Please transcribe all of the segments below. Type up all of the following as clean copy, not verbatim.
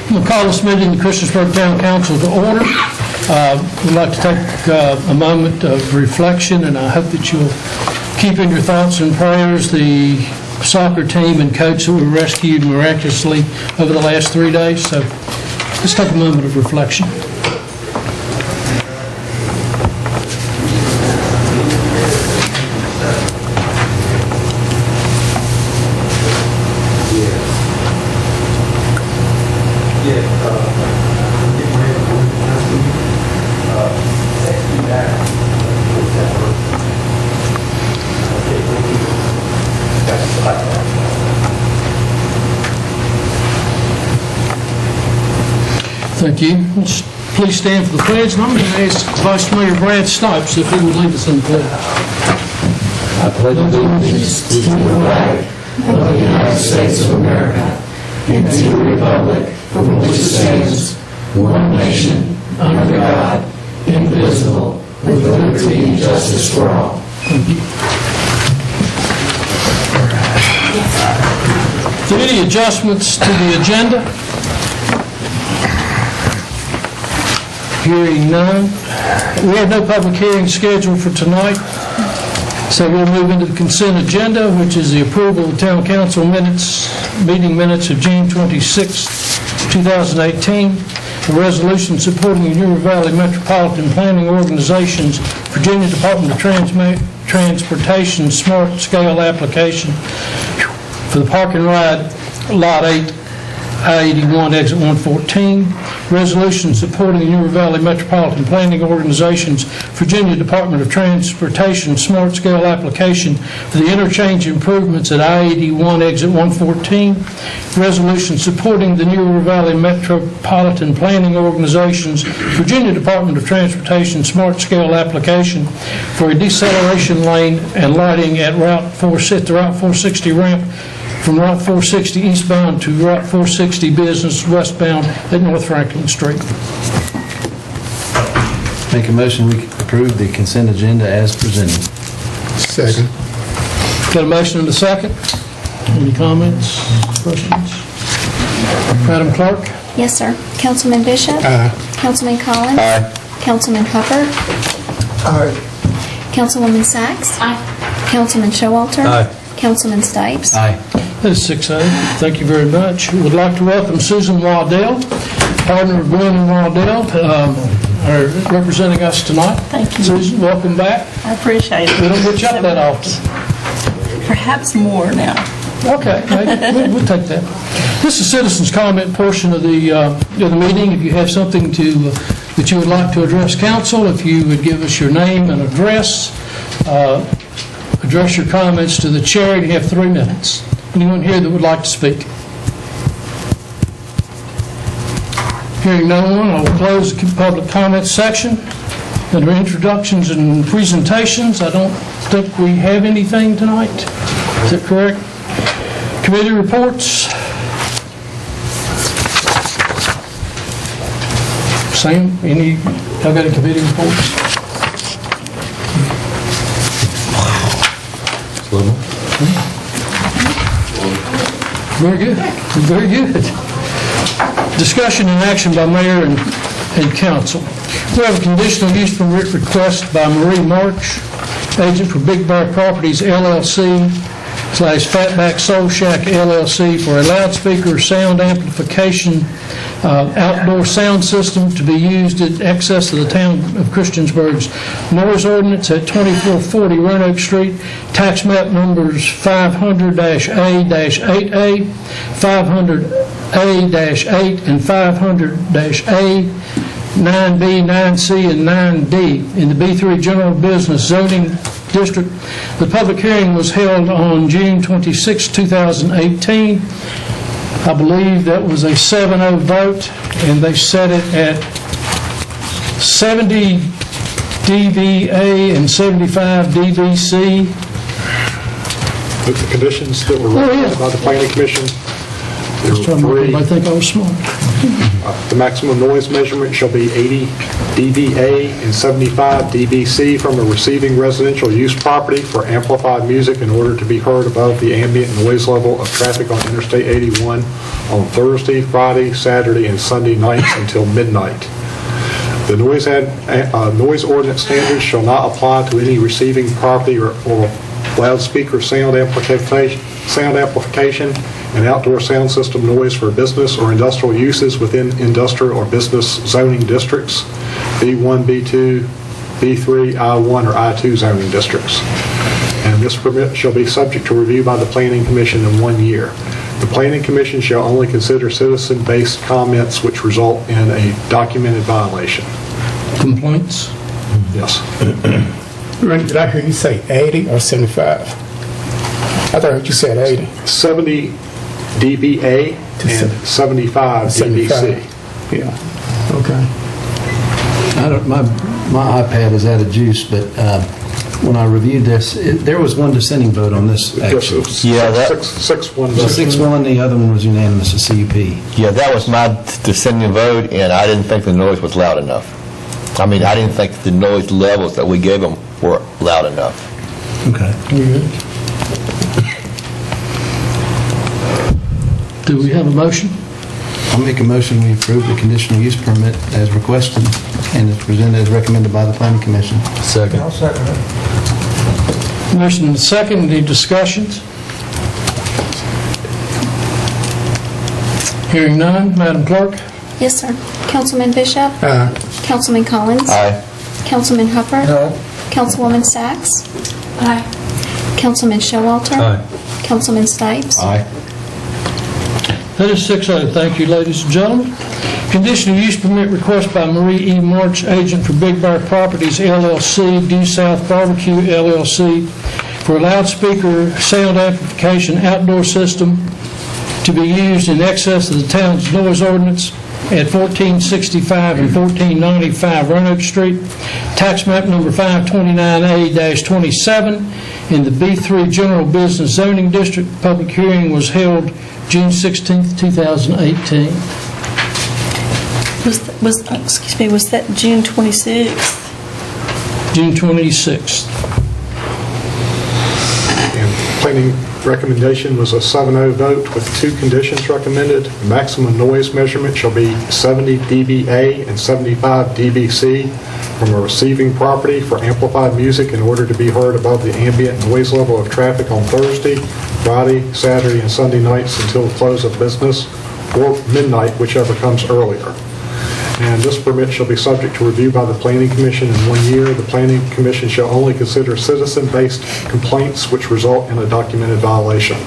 We'll call this meeting of the Christiansburg Town Council to order. We'd like to take a moment of reflection, and I hope that you'll keep in your thoughts and prayers the soccer team and coach who were rescued miraculously over the last 3 days. So let's take a moment of reflection. Thank you. Please stand for the pledge, and I'm going to ask Vice Mayor Brad Stipes if he would lead us in the pledge. I pledge allegiance to the flag of the United States of America and to the republic for which it stands, one nation, under God, indivisible, with liberty and justice for all. Thank you. Are there any adjustments to the agenda? Hearing none. We have no public hearing scheduled for tonight, so we'll move into the consent agenda, which is the approval of the Town Council meeting minutes of June 26, 2018, a resolution supporting the Union Valley Metropolitan Planning Organization's Virginia Department of Transportation Smart Scale application for the Park and Ride Lot 8, I-81, Exit 114. Resolution supporting the Union Valley Metropolitan Planning Organization's Virginia Department of Transportation Smart Scale application for the interchange improvements at I-81, Exit 114. Resolution supporting the Union Valley Metropolitan Planning Organization's Virginia Department of Transportation Smart Scale application for a deceleration lane and lighting at the Route 460 ramp from Route 460 eastbound to Route 460 business westbound at North Franklin Street. Make a motion we approve the consent agenda as presented. Second. Got a motion and a second. Any comments, questions? Madam Clerk? Yes, sir. Councilman Bishop? Aye. Councilman Collins? Aye. Councilman Hubbard? Aye. Councilwoman Sachs? Aye. Councilman Showalter? Aye. Councilman Stipes? Aye. That is 6-0. Thank you very much. We would like to welcome Susan Waddell, partner of Glenn and Waddell, are representing us tonight. Thank you. Susan, welcome back. I appreciate it. We don't get you up that often. Perhaps more now. Okay, we'll take that. This is citizens' comment portion of the meeting. If you have something that you would like to address council, if you would give us your name and address your comments to the chair, and you have 3 minutes. Anyone here that would like to speak? Hearing no one, I will close the public comments section. Under introductions and presentations, I don't think we have anything tonight. Is that correct? Committee reports. Sam, y'all got any committee reports? Very good. Very good. Discussion and action by mayor and council. We have a conditional use permit request by Marie March, agent for Big Bear Properties LLC / Fatback Soul Shack LLC, for a loudspeaker sound amplification outdoor sound system to be used in excess of the town of Christiansburg's noise ordinance at 2440 Roanoke Street, tax map numbers 500-A-8A, 500A-8, and 500-A, 9B, 9C, and 9D in the B3 General Business Zoning District. The public hearing was held on June 26, 2018. I believe that was a 7-0 vote, and they set it at 70 dBA and 75 dBc. The conditions that were recommended by the Planning Commission. Just trying to make everybody think I was smart. The maximum noise measurement shall be 80 dBA and 75 dBc from a receiving residential use property for amplified music in order to be heard above the ambient noise level of traffic on Interstate 81 on Thursday, Friday, Saturday, and Sunday nights until midnight. The noise ordinance standards shall not apply to any receiving property or loudspeaker sound amplification and outdoor sound system noise for business or industrial uses within industrial or business zoning districts, B1, B2, B3, I1, or I2 zoning districts. And this permit shall be subject to review by the Planning Commission in 1 year. The Planning Commission shall only consider citizen-based comments which result in a documented violation. Complaints? Yes. Randy, did I hear you say 80 or 75? I thought I heard you said 80. 70 dBA and 75 dBc. Yeah, okay. My iPad is out of juice, but when I reviewed this, there was one dissenting vote on this, actually. Yeah, that- 6-1 The vote. 6-1, the other one was unanimous, the CUP. Yeah, that was my dissenting vote, and I didn't think the noise was loud enough. I mean, I didn't think the noise levels that we gave them were loud enough. Okay. Do we have a motion? I'll make a motion, we approve the conditional use permit as requested and it's presented as recommended by the Planning Commission. Second. Motion and second, any discussions? Hearing none, Madam Clerk? Yes, sir. Councilman Bishop? Councilman Collins? Aye. Councilman Hupper? Councilwoman Sacks? Aye. Councilman Showalter? Aye. Councilman Stipes? Aye. That is 6-0. Thank you, ladies and gentlemen. Conditional use permit request by Marie E. March, agent for Big Bear Properties, LLC, Due South Barbecue, LLC, for a loudspeaker sound amplification outdoor system to be used in excess of the town's noise ordinance at 1465 and 1495 Roanoke Street, tax map number 529A-27, in the B3 General Business Zoning District. Public hearing was held June 16, 2018. Was that June 26th? June 26th. And planning recommendation was a 7-0 vote with 2 conditions recommended. The maximum noise measurement shall be 70 dBA and 75 dBc from a receiving property for amplified music in order to be heard above the ambient noise level of traffic on Thursday, Friday, Saturday, and Sunday nights until the close of business, or midnight, whichever comes earlier. And this permit shall be subject to review by the Planning Commission in 1 year. The Planning Commission shall only consider citizen-based complaints which result in a documented violation.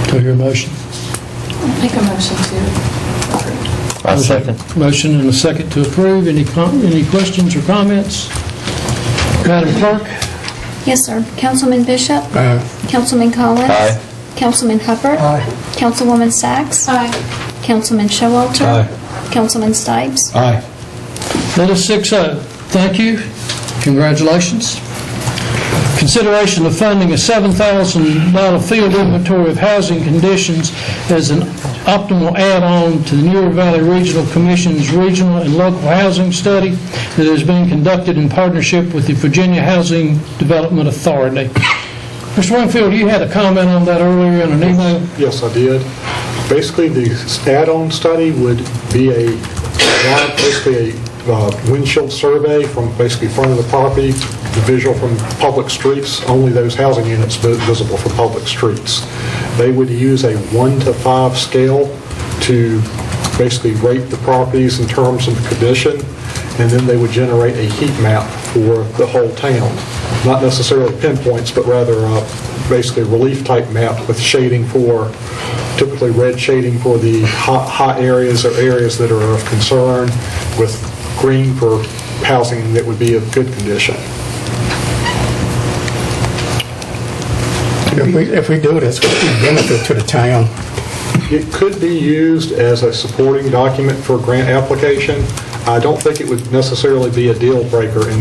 Do I hear a motion? Make a motion to approve. I second. Motion and a second to approve. Any questions or comments? Madam Clerk? Yes, sir. Councilman Bishop? Councilman Collins? Aye. Councilman Hupper? Councilwoman Sacks? Aye. Councilman Showalter? Aye. Councilman Stipes? Aye. That is 6-0. Thank you. Congratulations. Consideration of funding a $7,000 field inventory of housing conditions as an optimal add-on to the Newer Valley Regional Commission's regional and local housing study that is being conducted in partnership with the Virginia Housing Development Authority. Mr. Wingfield, you had a comment on that earlier in an email. Yes, I did. Basically, the add-on study would be a windshield survey from basically front of the property, the visual from public streets, only those housing units visible from public streets. They would use a 1 to 5 scale to basically rate the properties in terms of condition, and then they would generate a heat map for the whole town. Not necessarily pinpoints, but rather basically a relief type map with shading for, typically red shading for the hot areas or areas that are of concern, with green for housing that would be of good condition. If we do this, what's the benefit to the town? It could be used as a supporting document for a grant application. I don't think it would necessarily be a deal breaker in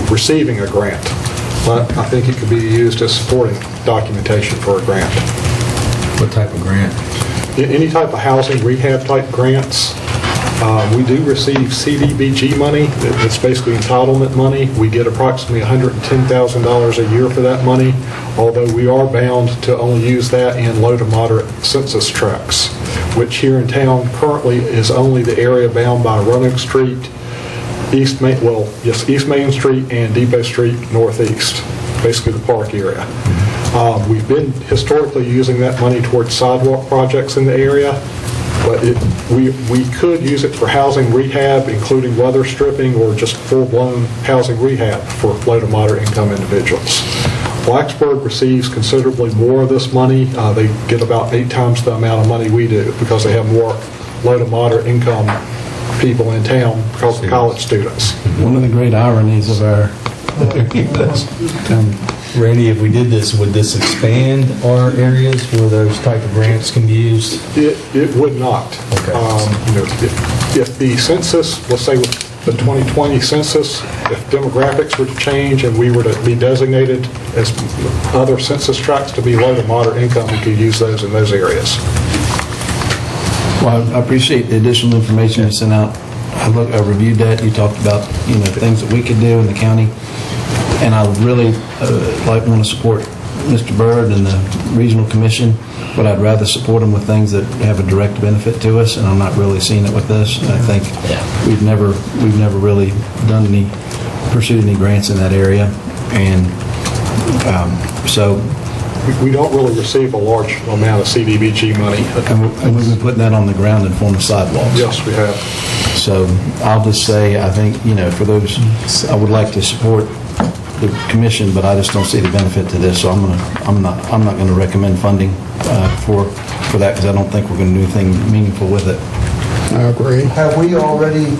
receiving a grant, but I think it could be used as supporting documentation for a grant. What type of grant? Any type of housing rehab type grants. We do receive CDBG money. It's basically entitlement money. We get approximately $110,000 a year for that money, although we are bound to only use that in low to moderate census tracts, which here in town currently is only the area bound by Roanoke Street, East Main Street and Depot Street Northeast, basically the park area. We've been historically using that money towards sidewalk projects in the area, but we could use it for housing rehab, including weather stripping or just full-blown housing rehab for low to moderate income individuals. Blacksburg receives considerably more of this money. They get about 8 times the amount of money we do because they have more low to moderate income people in town because of college students. One of the great ironies of our Randy, if we did this, would this expand our areas where those type of grants can be used? It would not. Okay. If the census, let's say with the 2020 census, if demographics were to change and we were to be designated as other census tracts to be low to moderate income, we could use those in those areas. Well, I appreciate the additional information you sent out. I reviewed that. You talked about, things that we could do in the county. And I would really want to support Mr. Byrd and the Regional Commission, but I'd rather support them with things that have a direct benefit to us, and I'm not really seeing it with this. And I think we've never really pursued any grants in that area. And so... We don't really receive a large amount of CDBG money. And we've been putting that on the ground in form of sidewalks. Yes, we have. So I'll just say, I think, for those, I would like to support the commission, but I just don't see the benefit to this, so I'm not going to recommend funding for that because I don't think we're going to do anything meaningful with it. I agree. Have we already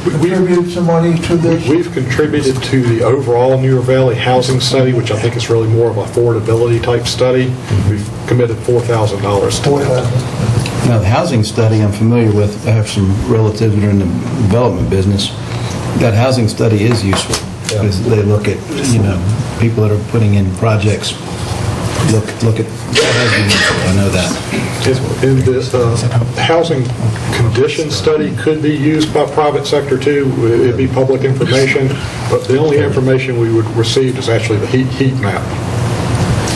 contributed some money to this? We've contributed to the overall New Valley housing study, which I think is really more of an affordability type study. We've committed $4,000 to that. Now, the housing study I'm familiar with. I have some relatives that are in the development business. That housing study is useful because they look at, people that are putting in projects. Look at I know that. And this housing condition study could be used by private sector too. It'd be public information, but the only information we would receive is actually the heat map.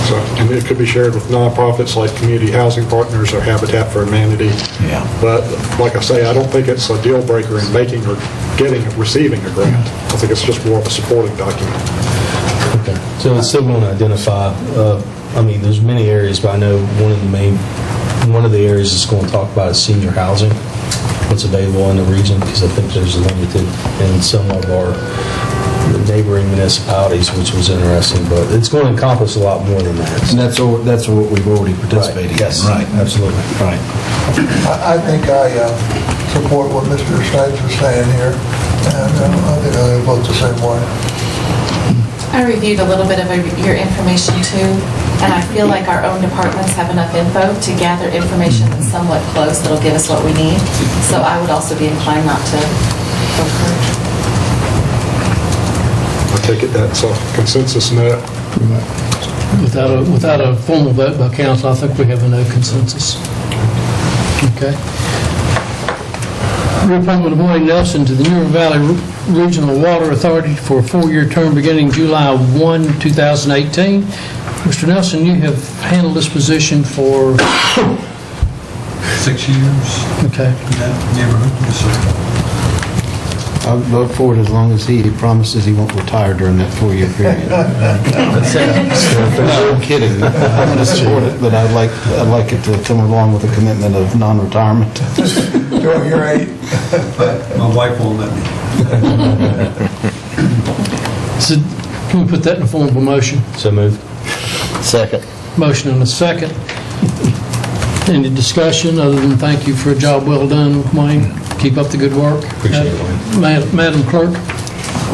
So, and it could be shared with nonprofits like Community Housing Partners or Habitat for Humanity. Yeah. But like I say, I don't think it's a deal breaker in making or receiving a grant. I think it's just more of a supporting document. Okay. So it's still going to identify. There's many areas, but I know one of the areas it's going to talk about is senior housing, what's available in the region, because I think there's limited in some of our neighboring municipalities, which was interesting. But it's going to encompass a lot more than that. And that's what we've already participated in. Yes. Right. Absolutely. Right. I think I support what Mr. Snipes is saying here, and I think I vote the same way. I reviewed a little bit of your information too, and I feel like our own departments have enough info to gather information that's somewhat close that'll give us what we need. So I would also be inclined not to go for it. I take it that's a consensus no. Without a formal vote by council, I think we have a no consensus. Okay. Reappointment of Wayne Nelson to the New Valley Regional Water Authority for a 4-year term beginning July 1, 2018. Mr. Nelson, you have handled this position for 6 years okay. in that neighborhood. Yes, sir. I'll vote for it as long as he promises he won't retire during that 4-year period. No, I'm kidding. I'm going to support it, but I'd like it to come along with a commitment of non-retirement. You're 8. My wife won't let me. So can we put that in the form of a motion? So moved. Second. Motion and a second. Any discussion other than thank you for a job well done, Wayne? Keep up the good work. Appreciate it, Wayne. Madam Clerk?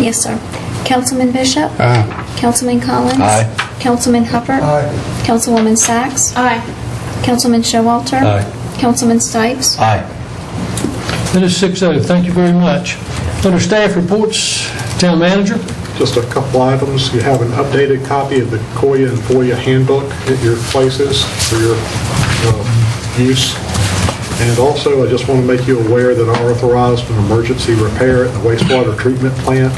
Yes, sir. Councilman Bishop? Aye. Councilman Collins? Aye. Councilman Hubbard? Aye. Councilwoman Sachs? Aye. Councilman Showalter? Aye. Councilman Stipes? Aye. That is 6-0. Thank you very much. Under staff reports, Town Manager. just a couple items. You have an updated copy of the COIA and FOIA handbook at your places for your use. And also, I just want to make you aware that I authorized an emergency repair at the wastewater treatment plant.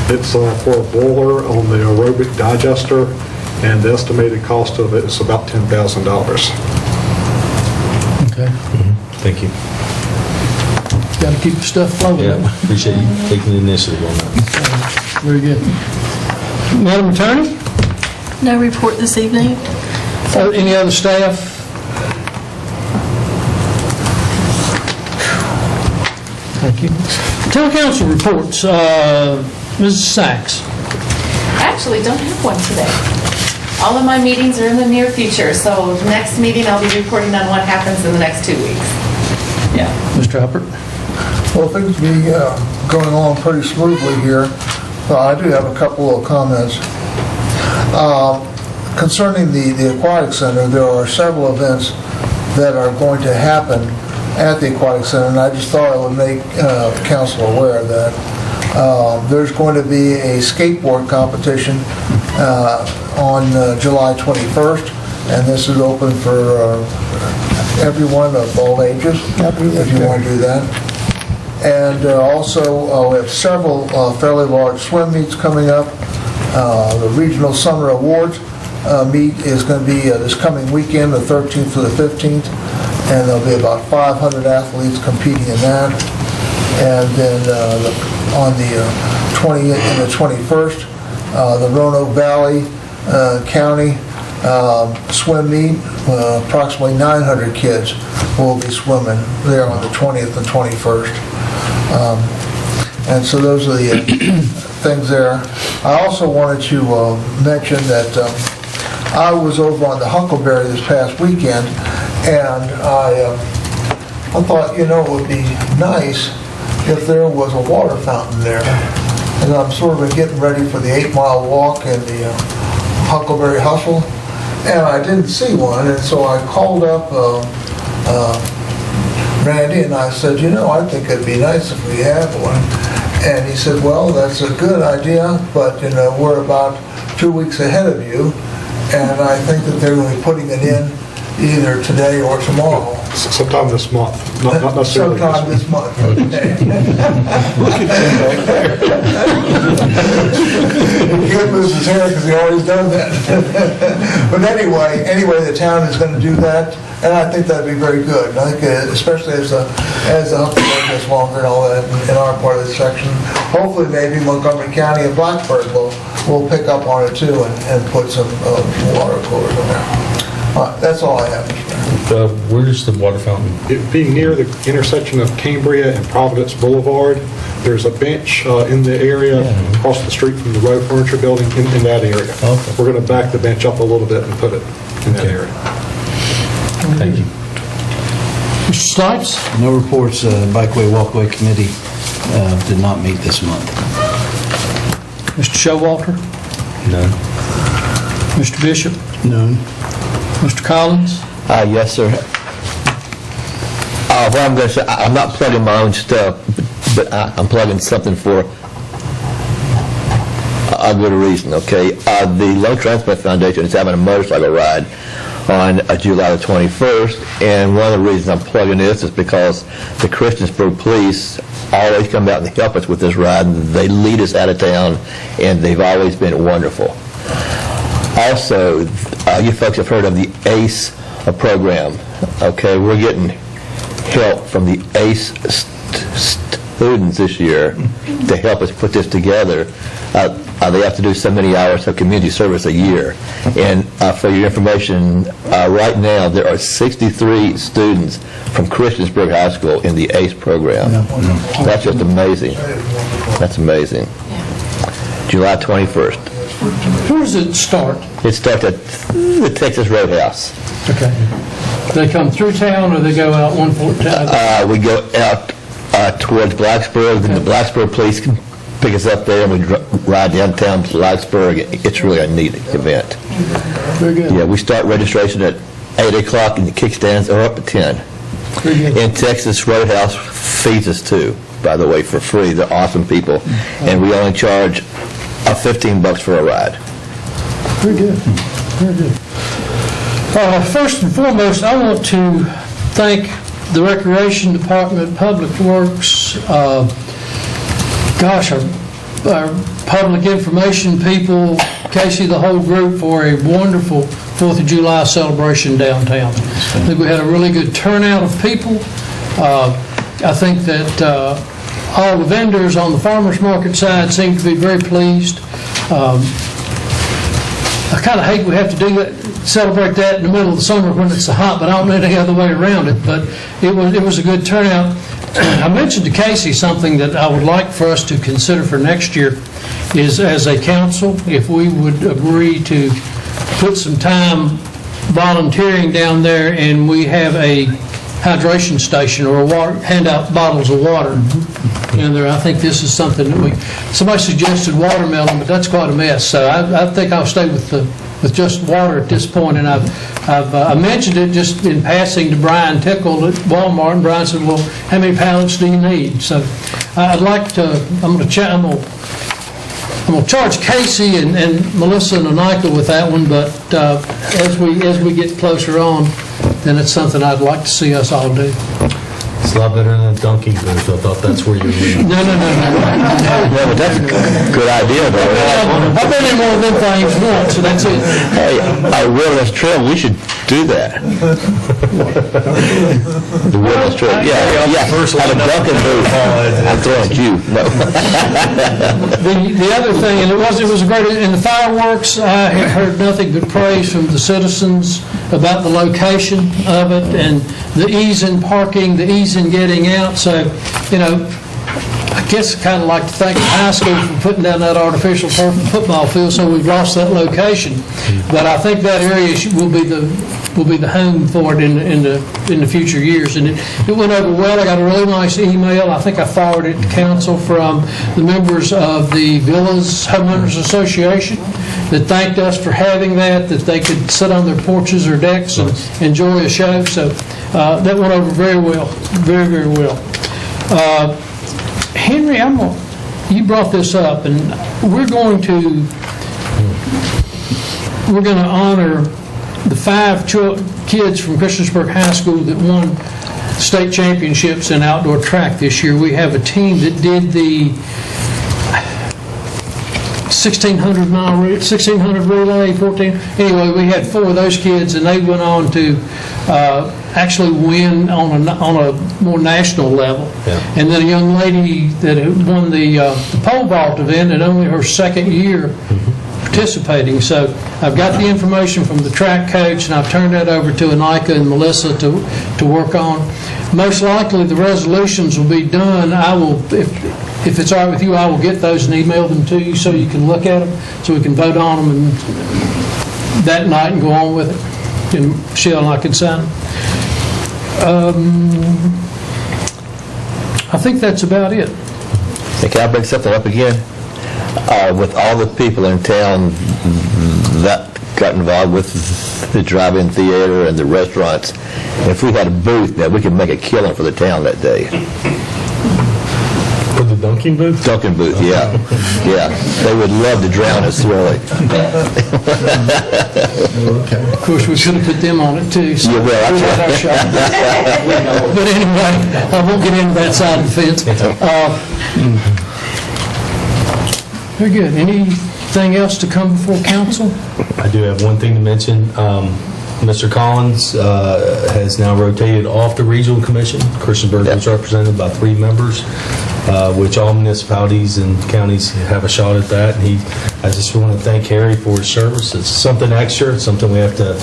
It's for a boiler on the aerobic digester, and the estimated cost of it is about $10,000. Okay. Thank you. Got to keep the stuff flowing. Yeah, appreciate you taking the initiative on that. Very good. Madam Attorney, No report this evening. any other staff? Thank you. Town council reports. Mrs. Sachs. I actually don't have one today. All of my meetings are in the near future, so next meeting I'll be reporting on what happens in the next 2 weeks. Yeah. Mr. Huppert. Well, things be going on pretty smoothly here. I do have a couple of comments. Concerning the Aquatic Center, there are several events that are going to happen at the Aquatic Center, and I just thought I would make council aware of that. There's going to be a skateboard competition on July 21st, and this is open for everyone of all ages, if you want to do that. And also, we have several fairly large swim meets coming up. The Regional Summer Awards meet is going to be this coming weekend, the 13th to the 15th, and there'll be about 500 athletes competing in that. And then on the 20th and the 21st, the Roanoke Valley County swim meet, approximately 900 kids will be swimming there on the 20th and 21st. And so those are the things there. I also wanted to mention that I was over on the Huckleberry this past weekend, and I thought, it would be nice if there was a water fountain there. And I'm sort of getting ready for the 8-mile walk and the Huckleberry Hustle, and I didn't see one, and so I called up Randy, and I said, I think it'd be nice if we had one. And he said, well, that's a good idea, but, we're about 2 weeks ahead of you, and I think that they're going to be putting it in either today or tomorrow. Sometime this month, not necessarily Sometime this month. Okay. He can't lose his hair because he always does that. But anyway, the town is going to do that, and I think that'd be very good. And I think, especially as the Huckleberry gets longer and all that in our part of the section, hopefully maybe Montgomery County and Blacksburg will pick up on it too and put some water coolers in there. That's all I have, Mr. Mayor. Where's the water fountain? It being near the intersection of Cambria and Providence Boulevard, there's a bench in the area across the street from the road furniture building in that area. Okay. We're going to back the bench up a little bit and put it in that area. Thank you. Mr. Snipes? No reports. Bikeway Walkway Committee did not meet this month. Mr. Showalter? No. Mr. Bishop? None. Mr. Collins? Yes, sir. What I'm going to say, I'm not plugging my own stuff, but I'm plugging something for a good reason, okay? The Lung Transplant Foundation is having a motorcycle ride on July the 21st, and one of the reasons I'm plugging this is because the Christiansburg police always come out and help us with this ride, and they lead us out of town, and they've always been wonderful. Also, you folks have heard of the ACE program. Okay, we're getting help from the ACE students this year to help us put this together. They have to do so many hours of community service a year. And for your information, right now there are 63 students from Christiansburg High School in the ACE program. That's just amazing. That's amazing. July 21st. Where does it start? It starts at the Texas Roadhouse. Okay. They come through town or they go out 114? We go out towards Blacksburg, then the Blacksburg police can pick us up there, and we ride downtown to Blacksburg. It's really a neat event. Very good. Yeah, we start registration at 8 o'clock, and the kickstands are up at 10. Very good. And Texas Roadhouse feeds us too, by the way, for free. They're awesome people. And we only charge $15 for a ride. Very good, very good. First and foremost, I want to thank the Recreation Department, Public Works, our public information people, Casey, the whole group, for a wonderful 4th of July celebration downtown. I think we had a really good turnout of people. I think that all the vendors on the farmers market side seem to be very pleased. I kind of hate we have to do that, celebrate that in the middle of the summer when it's so hot, but I don't know any other way around it. But it was a good turnout. I mentioned to Casey something that I would like for us to consider for next year is, as a council, if we would agree to put some time volunteering down there and we have a hydration station or hand out bottles of water in there. I think this is something that somebody suggested watermelon, but that's quite a mess. So I think I'll stay with just water at this point. And I mentioned it just in passing to Brian Tickle at Walmart, and Brian said, "Well, how many pallets do you need?" So I'd like to. I'm going to charge Casey and Melissa and Anika with that one. But as we get closer on, then it's something I'd like to see us all do. It's a lot better than a dunking booth. I thought that's where you were. No. No, but that's a good idea, though. I've been in one of them things once, so that's it. Hey, our wilderness trail, we should do that. The wilderness trail, yeah. Have a Dunkin' booth. I'm throwing at you. No. The other thing, and it was a great, in the fireworks, I have heard nothing but praise from the citizens about the location of it and the ease in parking, the ease in getting out. So, I guess I kind of like to thank the high school for putting down that artificial football field, so we've lost that location. But I think that area will be the home for it in the future years. And it went over well. I got a really nice email. I think I forwarded it to council from the members of the Villas Homeowners Association that thanked us for having that they could sit on their porches or decks and enjoy a show. So that went over very well, very, very well. Henry, you brought this up, and we're going to honor the 5 kids from Christiansburg High School that won state championships in outdoor track this year. We have a team that did the 1600 relay, 14. Anyway, we had 4 of those kids, and they went on to actually win on a more national level. Yeah. And then a young lady that won the pole vault event, and only her second year participating. So I've got the information from the track coach, and I've turned that over to Anika and Melissa to work on. Most likely the resolutions will be done. I will, if it's all right with you, I will get those and email them to you so you can look at them, so we can vote on them and that night and go on with it. And Michelle and I can sign them. I think that's about it. Hey, can I bring something up again? With all the people in town that got involved with the drive-in theater and the restaurants, if we had a booth that we could make a killing for the town that day. For the dunking booth? Dunking booth, yeah. Yeah. They would love to drown us, really. Of course, we could have put them on it, too. So Yeah, well, we had our shot. But anyway, I won't get into that side of the fence. Very good. Anything else to come before council? I do have one thing to mention. Mr. Collins has now rotated off the regional commission. Christiansburg is represented by 3 members, which all municipalities and counties have a shot at that. And I just want to thank Harry for his service. It's something extra. It's something we have to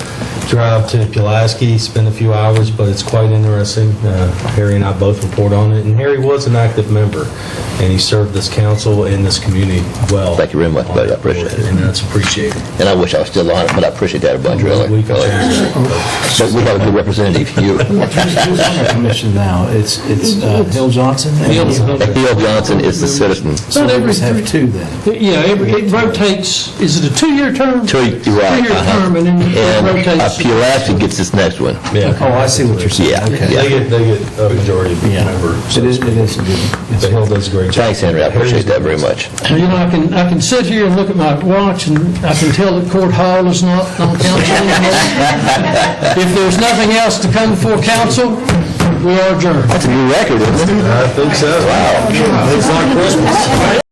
drive to Pulaski, spend a few hours, but it's quite interesting. Harry and I both report on it. And Harry was an active member, and he served this council and this community well. Thank you very much, buddy. I appreciate it. And that's appreciated. And I wish I was still on it, but I appreciate that a bunch, really. But we have a good representative. You. Who's on the commission now? It's Hill Johnson? Hill Johnson is the citizen. So we just have 2 then? Yeah, it rotates rotates, is it a 2-year term? Right. 2-year term, and then it And rotates. Pulaski gets this next one. Oh, I see what you're saying. Yeah, Okay. yeah. They get a majority of the member. It is a good. The Hill does a great job. Thanks, Henry, I appreciate that very much. You know, I can sit here and look at my watch, and I can tell that Court Hall is not on council anymore. If there's nothing else to come before council, we are adjourned. That's a new record, isn't it? I think so. Wow. It's like Christmas.